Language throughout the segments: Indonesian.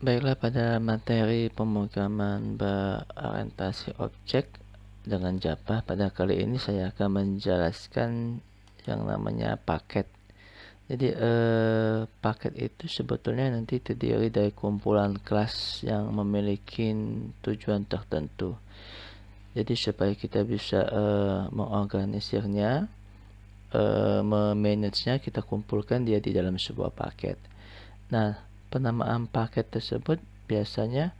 Baiklah, pada materi pemrograman berorientasi objek dengan Java, pada kali ini saya akan menjelaskan yang namanya paket. Jadi paket itu sebetulnya nanti terdiri dari kumpulan kelas yang memiliki tujuan tertentu. Jadi supaya kita bisa mengorganisirnya, memanagenya, kita kumpulkan dia di dalam sebuah paket. Nah, penamaan paket tersebut biasanya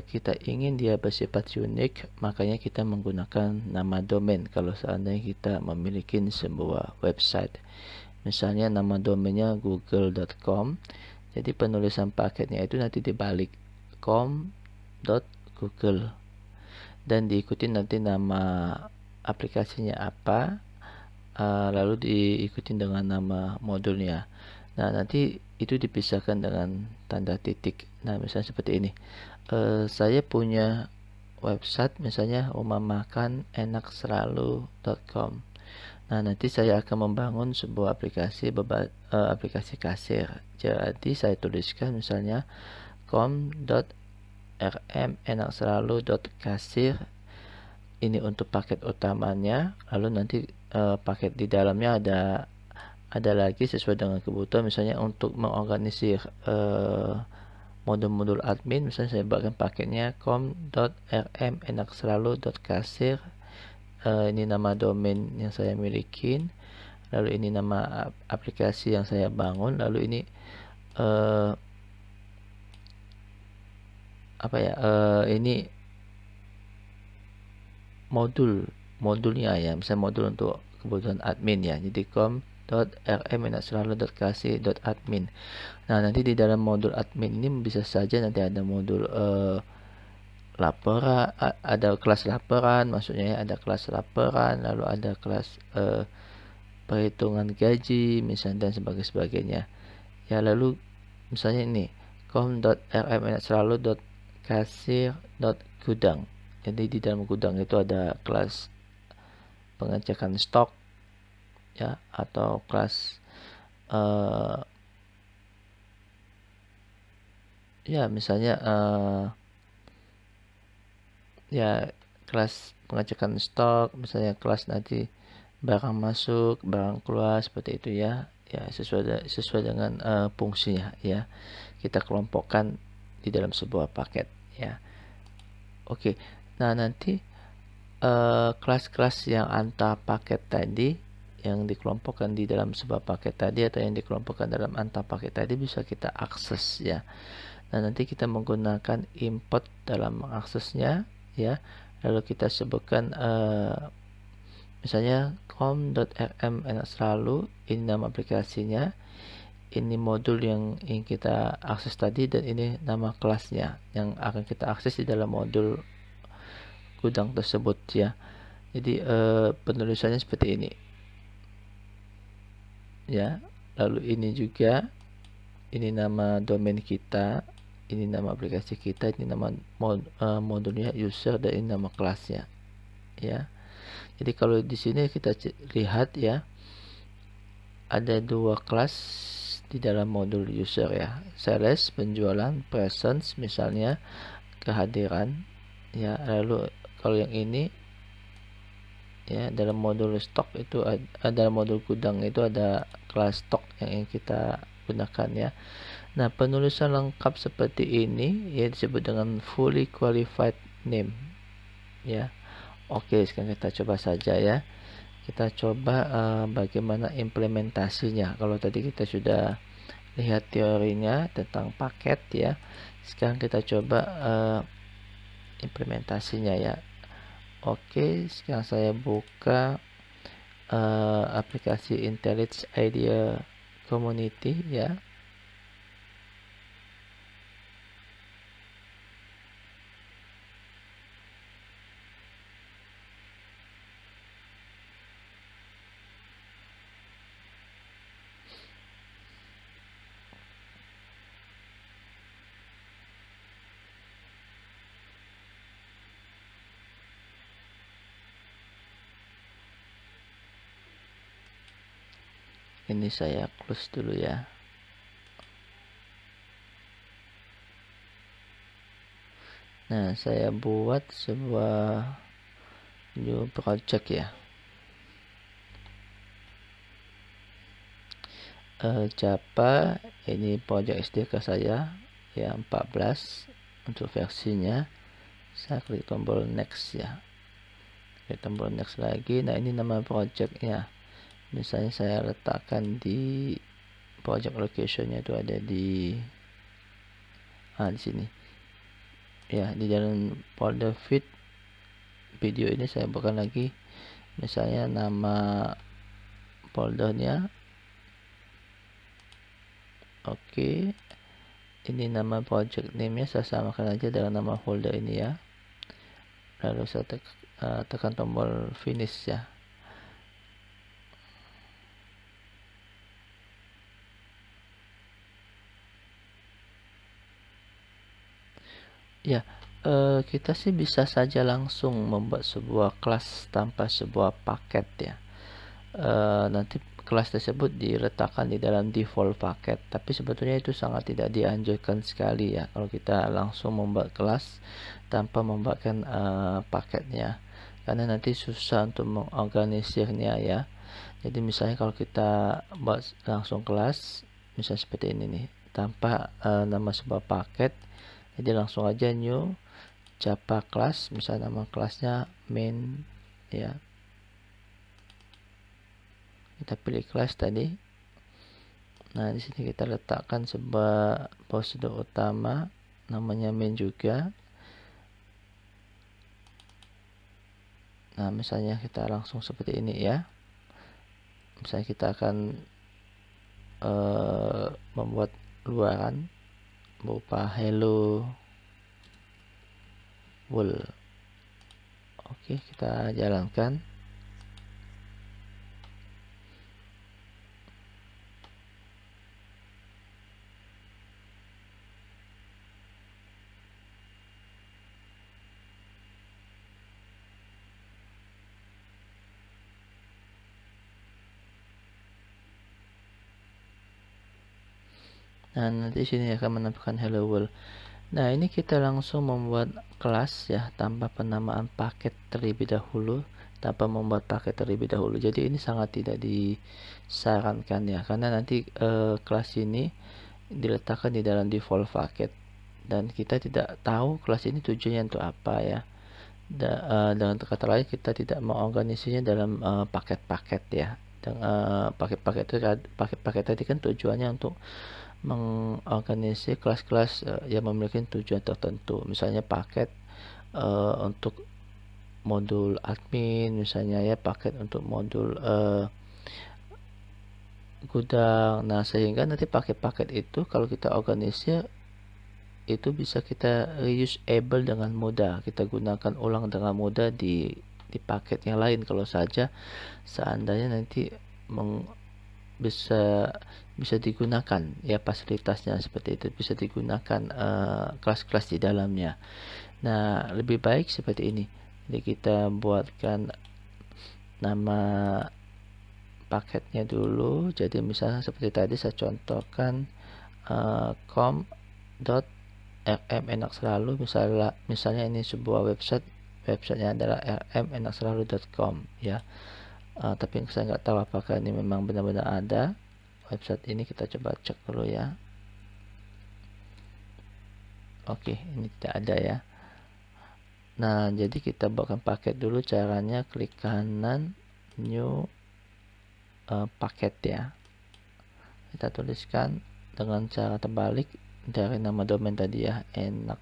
kita ingin dia bersifat unik, makanya kita menggunakan nama domain kalau seandainya kita memiliki sebuah website. Misalnya nama domainnya google.com, jadi penulisan paketnya itu nanti dibalik com.google, dan diikuti nanti nama aplikasinya apa, lalu diikuti dengan nama modulnya. Nah, nanti itu dipisahkan dengan tanda titik. Nah, misalnya seperti ini. Saya punya website misalnya rumahmakanenakselalu.com. Nah, nanti saya akan membangun sebuah aplikasi kasir. Jadi saya tuliskan misalnya com.rmenakselalu.kasir. Ini untuk paket utamanya. Lalu nanti paket di dalamnya ada lagi sesuai dengan kebutuhan. Misalnya untuk mengorganisir modul-modul admin, misalnya saya buatkan paketnya com.rmenakselalu.kasir. Ini nama domain yang saya miliki, lalu ini nama aplikasi yang saya bangun, lalu ini ini modulnya ya, misalnya modul untuk kebutuhan admin ya. Jadi com.rmenakselalu.kasir.admin. Nah, nanti di dalam modul admin ini bisa saja nanti ada modul laporan, ada kelas laporan, maksudnya ya, ada kelas laporan, lalu ada kelas perhitungan gaji misalnya, dan sebagainya ya. Lalu misalnya ini com.rmenakselalu.kasir.gudang. Jadi di dalam gudang itu ada kelas pengecekan stok ya, atau kelas ya misalnya ya kelas pengecekan stok, misalnya kelas nanti barang masuk, barang keluar, seperti itu ya. Ya, sesuai dengan fungsinya ya. Kita kelompokkan di dalam sebuah paket ya. Oke. Nah, nanti kelas-kelas yang antar paket tadi yang dikelompokkan di dalam sebuah paket tadi, atau yang dikelompokkan dalam antar paket tadi, bisa kita akses ya. Nah, nanti kita menggunakan import dalam mengaksesnya ya. Lalu kita sebutkan misalnya com.rmenakselalu, ini nama aplikasinya, ini modul yang ingin kita akses tadi, dan ini nama kelasnya yang akan kita akses di dalam modul gudang tersebut ya. Jadi penulisannya seperti ini ya. Lalu ini juga, ini nama domain kita, ini nama aplikasi kita, ini nama modulnya user, dan ini nama kelasnya ya. Jadi kalau di sini kita lihat ya, ada dua kelas di dalam modul user ya. Sales, penjualan, presence misalnya kehadiran ya. Lalu kalau yang ini ya, dalam modul stok itu ada, modul gudang itu ada kelas stok yang ingin kita gunakan ya. Nah, penulisan lengkap seperti ini ya disebut dengan fully qualified name ya. Oke, sekarang kita coba saja ya. Kita coba bagaimana implementasinya. Kalau tadi kita sudah lihat teorinya tentang paket ya, sekarang kita coba implementasinya ya. Oke, sekarang saya buka aplikasi IntelliJ IDEA Community ya. Ini saya close dulu ya. Nah, saya buat sebuah new project ya. Java ini project SDK saya ya 14 untuk versinya. Saya klik tombol next ya, klik tombol next lagi. Nah, ini nama projectnya, misalnya saya letakkan di project locationnya itu ada di sini ya, di dalam folder feed video ini saya bukan lagi misalnya nama foldernya. Oke, ini nama project name nya saya samakan aja dengan nama folder ini ya, lalu saya tekan tombol finish ya. Ya, kita sih bisa saja langsung membuat sebuah kelas tanpa sebuah paket ya. Nanti kelas tersebut diletakkan di dalam default paket, tapi sebetulnya itu sangat tidak dianjurkan sekali ya kalau kita langsung membuat kelas tanpa membuatkan paketnya, karena nanti susah untuk mengorganisirnya ya. Jadi misalnya kalau kita buat langsung kelas misalnya seperti ini nih, tanpa nama sebuah paket, jadi langsung aja new Java class, misalnya nama kelasnya main ya, kita pilih kelas tadi. Nah, di sini kita letakkan sebuah prosedur utama namanya main juga. Nah, misalnya kita langsung seperti ini ya, misalnya kita akan membuat luaran berupa hello world. Oke, kita jalankan. Nah, nanti sini akan menampilkan hello world. Nah, ini kita langsung membuat kelas ya tanpa penamaan paket terlebih dahulu, tanpa membuat paket terlebih dahulu. Jadi ini sangat tidak disarankan ya, karena nanti kelas ini diletakkan di dalam default paket dan kita tidak tahu kelas ini tujuannya untuk apa ya. Dengan kata lain, kita tidak mengorganisasinya dalam paket-paket ya. Dan paket-paket tadi kan tujuannya untuk mengorganisasi kelas-kelas yang memiliki tujuan tertentu, misalnya paket untuk modul admin, misalnya ya, paket untuk modul gudang. Nah, sehingga nanti paket-paket itu kalau kita organisir itu bisa kita reusable dengan mudah, kita gunakan ulang dengan mudah di paket yang lain kalau saja seandainya nanti bisa digunakan ya, fasilitasnya seperti itu bisa digunakan kelas-kelas di dalamnya. Nah, lebih baik seperti ini. Jadi kita buatkan nama paketnya dulu. Jadi misalnya seperti tadi saya contohkan com.rm enak selalu, misalnya ini sebuah websitenya adalah rmenakselalu.com ya. Tapi saya nggak tahu apakah ini memang benar-benar ada website ini. Kita coba cek dulu ya. Oke, ini tidak ada ya. Nah, jadi kita buatkan paket dulu. Caranya klik kanan new paket ya, kita tuliskan dengan cara terbalik dari nama domain tadi ya, enak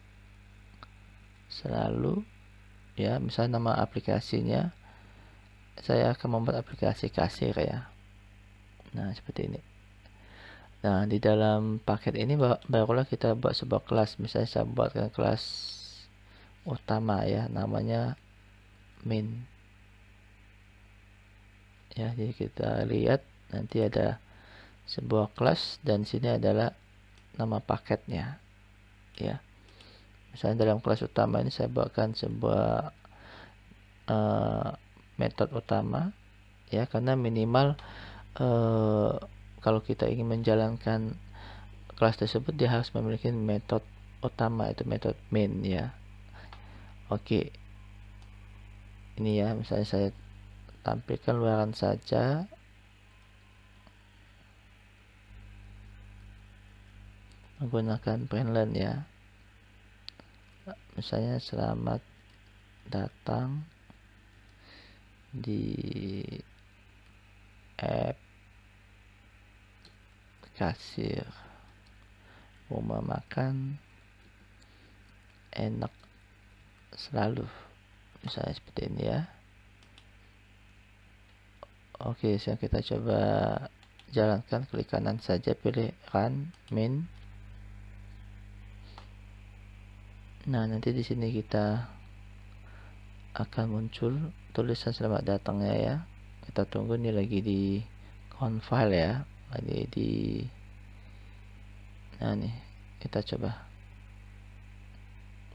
selalu ya. Misalnya nama aplikasinya saya akan membuat aplikasi kasir ya. Nah, seperti ini. Nah, di dalam paket ini barulah kita buat sebuah kelas. Misalnya saya buatkan kelas utama ya, namanya main ya. Jadi kita lihat nanti ada sebuah kelas dan sini adalah nama paketnya ya. Misalnya dalam kelas utama ini saya buatkan sebuah metode utama ya, karena minimal kalau kita ingin menjalankan kelas tersebut dia harus memiliki metode utama, itu metode main ya. Oke, ini ya, misalnya saya tampilkan luaran saja. Menggunakan Brandland ya. Misalnya selamat datang di app kasir rumah makan enak selalu, misalnya seperti ini ya. Oke, sekarang kita coba jalankan, klik kanan saja, pilih run main. Nah, nanti di sini kita akan muncul tulisan selamat datangnya ya. Kita tunggu, ini lagi di compile ya, lagi di, nah nih kita coba,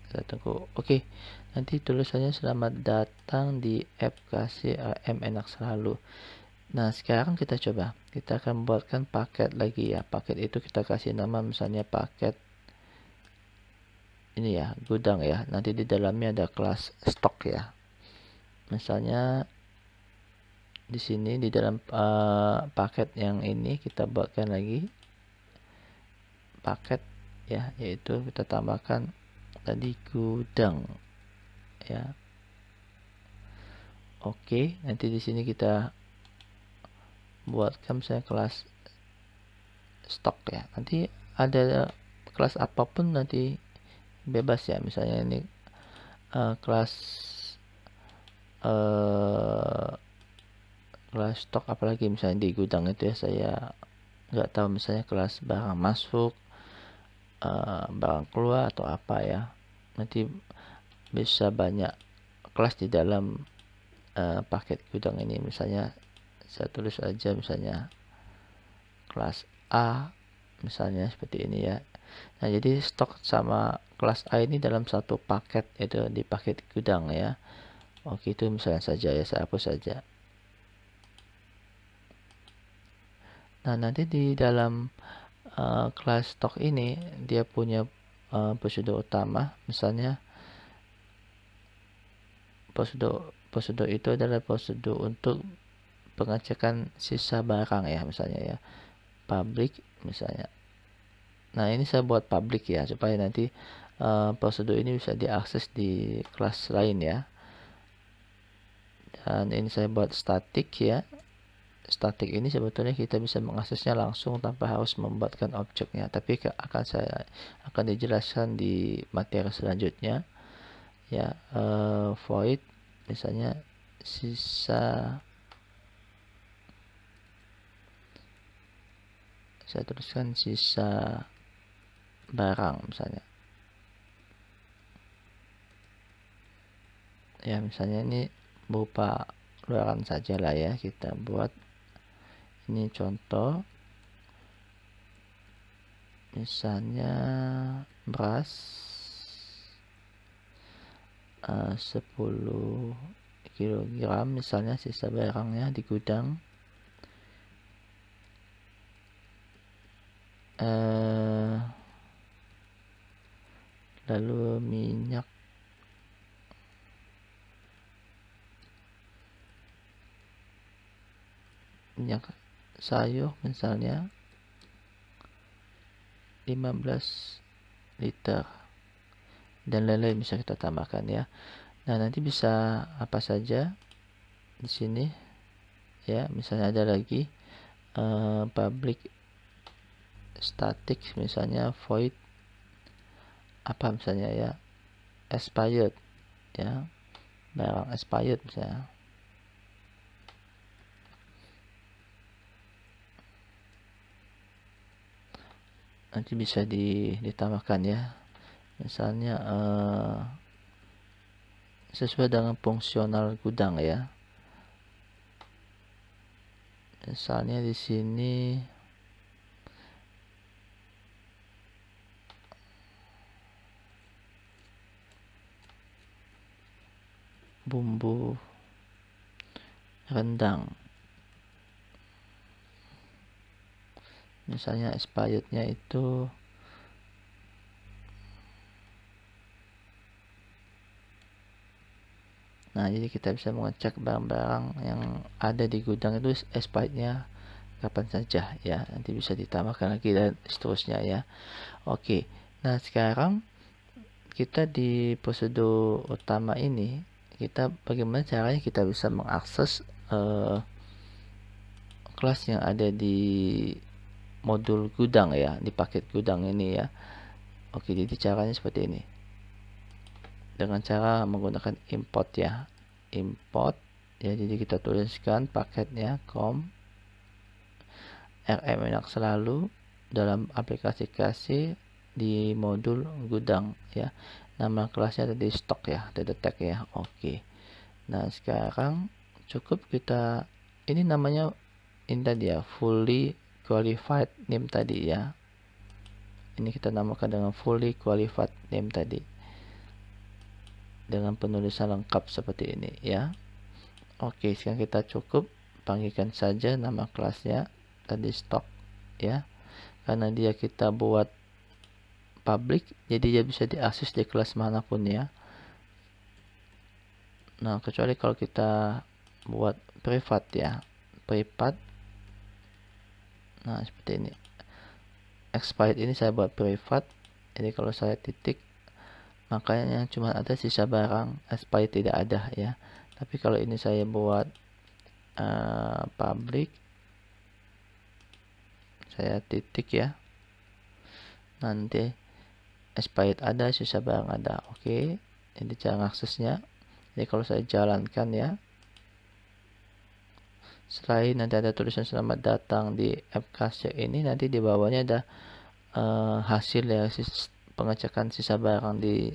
kita tunggu. Oke, nanti tulisannya selamat datang di app kasih AM enak selalu. Nah, sekarang kita coba, kita akan buatkan paket lagi ya. Paket itu kita kasih nama misalnya paket ini ya, gudang ya. Nanti di dalamnya ada kelas stok ya. Misalnya di sini di dalam paket yang ini kita buatkan lagi paket ya, yaitu kita tambahkan tadi gudang ya. Oke, nanti di sini kita buatkan misalnya kelas stok ya. Nanti ada kelas apapun nanti bebas ya, misalnya ini kelas stok apalagi misalnya di gudang itu ya, saya nggak tahu, misalnya kelas barang masuk, barang keluar atau apa ya. Nanti bisa banyak kelas di dalam paket gudang ini. Misalnya saya tulis aja misalnya kelas A misalnya seperti ini ya. Nah, jadi stok sama kelas A ini dalam satu paket, itu di paket gudang ya. Oke, itu misalnya saja ya, saya hapus saja. Nah, nanti di dalam kelas stok ini dia punya prosedur utama. Misalnya prosedur itu adalah prosedur untuk pengecekan sisa barang ya, misalnya ya, public misalnya. Nah, ini saya buat public ya, supaya nanti prosedur ini bisa diakses di kelas lain ya. Dan ini saya buat static ya. Static ini sebetulnya kita bisa mengaksesnya langsung tanpa harus membuatkan objeknya, tapi akan dijelaskan di materi selanjutnya ya. Void misalnya sisa, saya tuliskan sisa barang misalnya ya, misalnya ini berupa luaran saja lah ya, kita buat ini contoh misalnya beras 10 kg misalnya sisa barangnya di gudang. Lalu minyak sayur misalnya 15 liter dan lain-lain bisa kita tambahkan ya. Nah, nanti bisa apa saja di sini ya, misalnya ada lagi public static misalnya void apa misalnya ya, expired ya, barang expired misalnya. Nanti bisa ditambahkan ya, misalnya sesuai dengan fungsional gudang ya. Misalnya di sini bumbu rendang misalnya expirednya itu Nah, jadi kita bisa mengecek barang-barang yang ada di gudang itu expirednya kapan saja ya, nanti bisa ditambahkan lagi dan seterusnya ya. Oke, nah sekarang kita di prosedur utama ini, kita bagaimana caranya kita bisa mengakses kelas yang ada di modul gudang ya, di paket gudang ini ya. Oke, jadi caranya seperti ini, dengan cara menggunakan import ya, import ya. Jadi kita tuliskan paketnya com rm enak selalu dalam aplikasi kasih di modul gudang ya. Nama kelasnya ada di stok ya, ada tag ya. Oke, nah sekarang cukup kita, ini namanya ini tadi ya, fully qualified name tadi ya. Ini kita namakan dengan fully qualified name tadi, dengan penulisan lengkap seperti ini ya. Oke, sekarang kita cukup panggilkan saja nama kelasnya tadi stok ya, karena dia kita buat public, jadi dia bisa diakses di kelas manapun ya. Nah, kecuali kalau kita buat privat ya, privat. Nah, seperti ini, expired ini saya buat privat, jadi kalau saya titik makanya cuma ada sisa barang, expired tidak ada ya. Tapi kalau ini saya buat public, saya titik ya, nanti expired ada, sisa barang ada. Oke, jadi cara aksesnya, jadi kalau saya jalankan ya, selain nanti ada tulisan selamat datang di app kasir ini, nanti di bawahnya ada hasil ya, pengecekan sisa barang di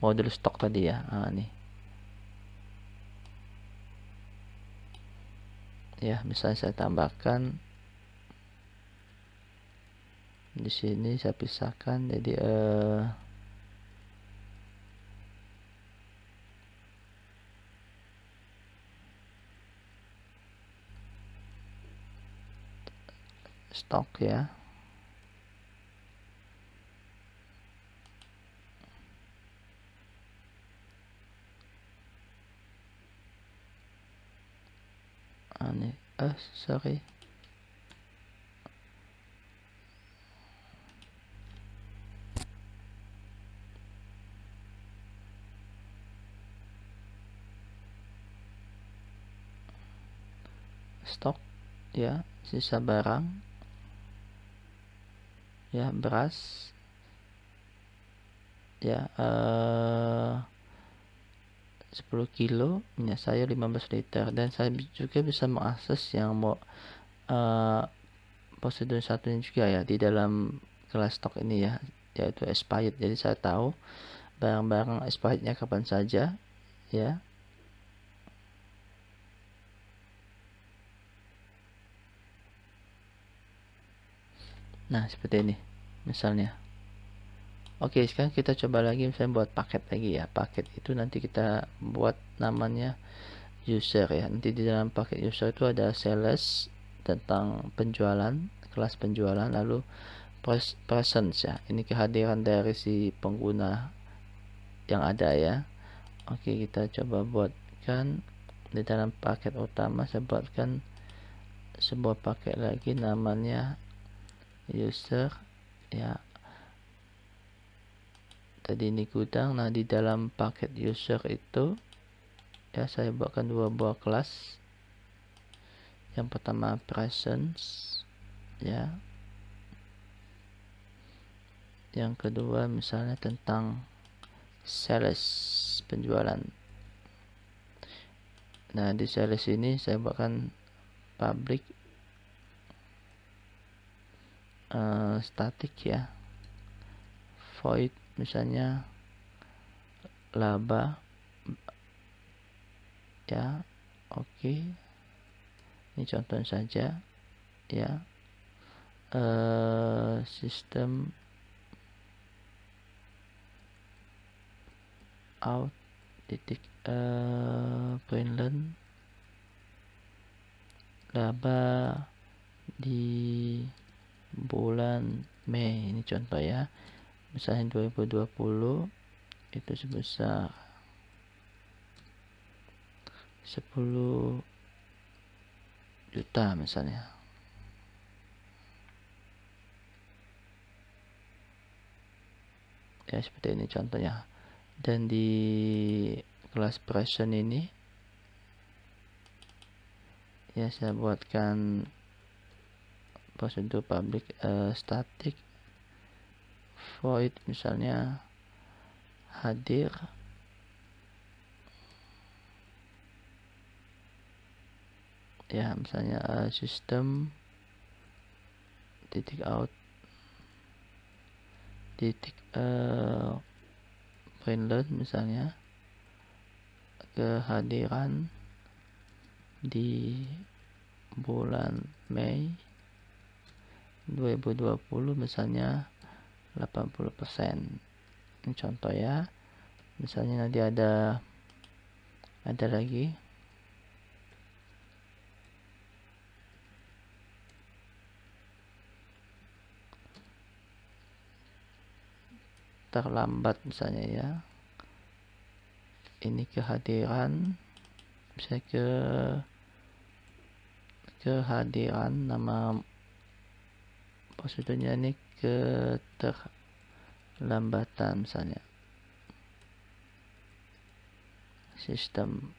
modul stok tadi ya. Nah, nih ya, misalnya saya tambahkan di sini, saya pisahkan jadi stok ya. Aneh, sorry, stok ya, sisa barang ya, beras ya, 10 kilo, minyak sayur 15 liter. Dan saya juga bisa mengakses yang mau prosedur satunya juga ya, di dalam kelas stok ini ya, yaitu expired. Jadi saya tahu barang-barang expirednya kapan saja ya. Nah, seperti ini misalnya. Oke, sekarang kita coba lagi misalnya buat paket lagi ya. Paket itu nanti kita buat namanya user ya. Nanti di dalam paket user itu ada sales, tentang penjualan, kelas penjualan, lalu presence ya, ini kehadiran dari si pengguna yang ada ya. Oke, kita coba buatkan di dalam paket utama, saya buatkan sebuah paket lagi namanya user ya. Tadi ini gudang. Nah, di dalam paket user itu ya, saya buatkan dua buah kelas. Yang pertama presence ya, yang kedua misalnya tentang sales, penjualan. Nah, di sales ini saya buatkan public static ya, void misalnya laba ya. Oke, ini contoh saja ya. Sistem out titik printlen laba di bulan Mei, ini contoh ya. Misalnya 2020 itu sebesar 10 juta misalnya. Ya, seperti ini contohnya. Dan di kelas present ini ya saya buatkan prosedur public static void misalnya hadir ya, misalnya sistem titik out titik printlet misalnya kehadiran di bulan Mei 2020 misalnya 80%. Ini contoh ya. Misalnya nanti ada lagi terlambat misalnya ya. Ini kehadiran, bisa kehadiran, nama prosedurnya ini keterlambatan misalnya. Sistem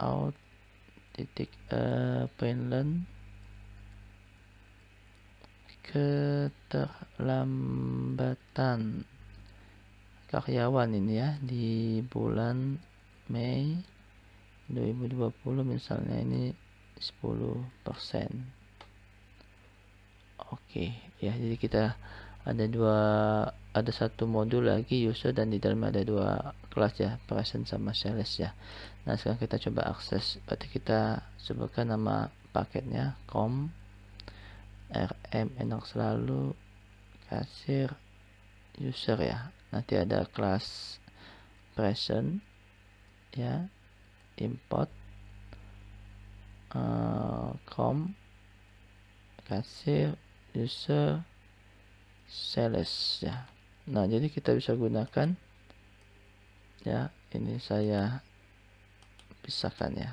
out titik printlen keterlambatan karyawan ini ya di bulan Mei 2020 misalnya ini 10%. Oke ya, jadi kita ada satu modul lagi user, dan di dalam ada dua kelas ya, present sama sales ya. Nah, sekarang kita coba akses. Berarti kita sebutkan nama paketnya com rm enak selalu kasir user ya. Nanti ada kelas present ya, import com kasir user sales ya. Nah, jadi kita bisa gunakan ya, ini saya pisahkan ya.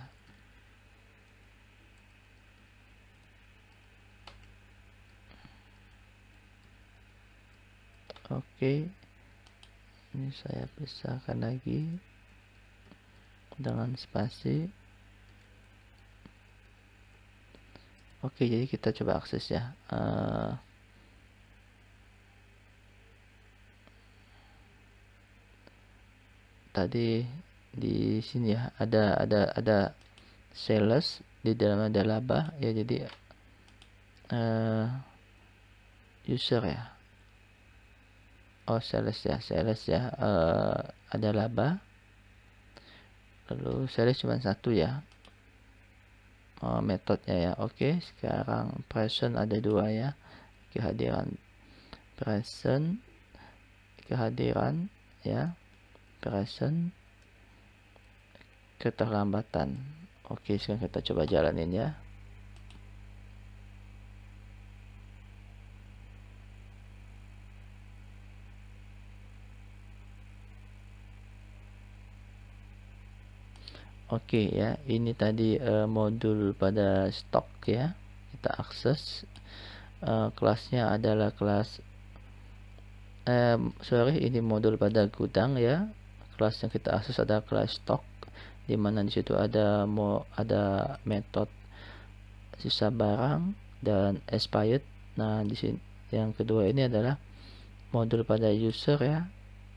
Oke, ini saya pisahkan lagi dengan spasi. Oke, jadi kita coba akses ya. Tadi di sini ya ada sales, di dalam ada laba ya, jadi user ya. Oh, sales ya, ada laba, lalu sales cuma satu ya. Metodenya ya. Oke, sekarang present ada dua ya, kehadiran present, kehadiran ya, present, keterlambatan. Oke, sekarang kita coba jalanin ya. Oke ya, ini tadi modul pada stok ya, kita akses. Kelasnya adalah kelas ini modul pada gudang ya. Kelas yang kita akses ada kelas stok, dimana di situ ada metode sisa barang dan expired. Nah, di sini yang kedua ini adalah modul pada user ya.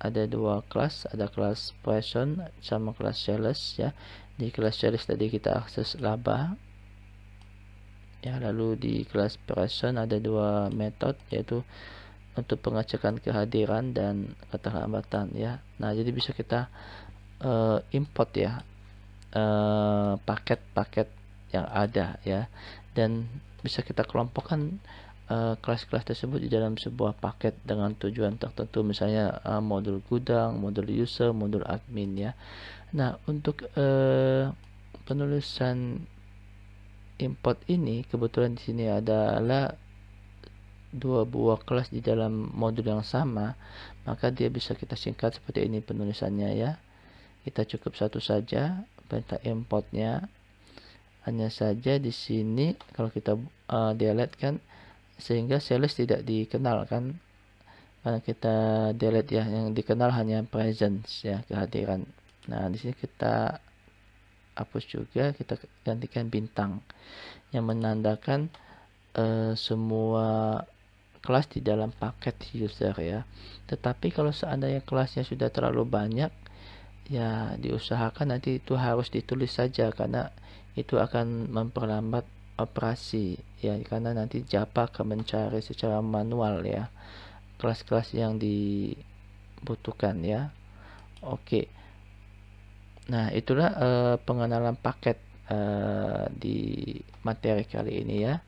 Ada dua kelas, ada kelas present sama kelas sales ya. Di kelas sales tadi kita akses laba ya, lalu di kelas present ada dua metode, yaitu untuk pengecekan kehadiran dan keterlambatan ya. Nah, jadi bisa kita import ya paket-paket yang ada ya, dan bisa kita kelompokkan kelas-kelas tersebut di dalam sebuah paket dengan tujuan tertentu, misalnya modul gudang, modul user, modul admin ya. Nah, untuk penulisan import ini kebetulan di sini adalah dua buah kelas di dalam modul yang sama, maka dia bisa kita singkat seperti ini penulisannya ya. Kita cukup satu saja, perintah importnya. Hanya saja di sini kalau kita delete kan, sehingga sales tidak dikenal kan, karena kita delete ya, yang dikenal hanya presence ya, kehadiran. Nah di sini kita hapus juga, kita gantikan bintang yang menandakan semua kelas di dalam paket user ya. Tetapi kalau seandainya kelasnya sudah terlalu banyak, ya diusahakan nanti itu harus ditulis saja, karena itu akan memperlambat operasi ya, karena nanti Java akan mencari secara manual ya kelas-kelas yang dibutuhkan ya. Oke, nah itulah pengenalan paket di materi kali ini ya.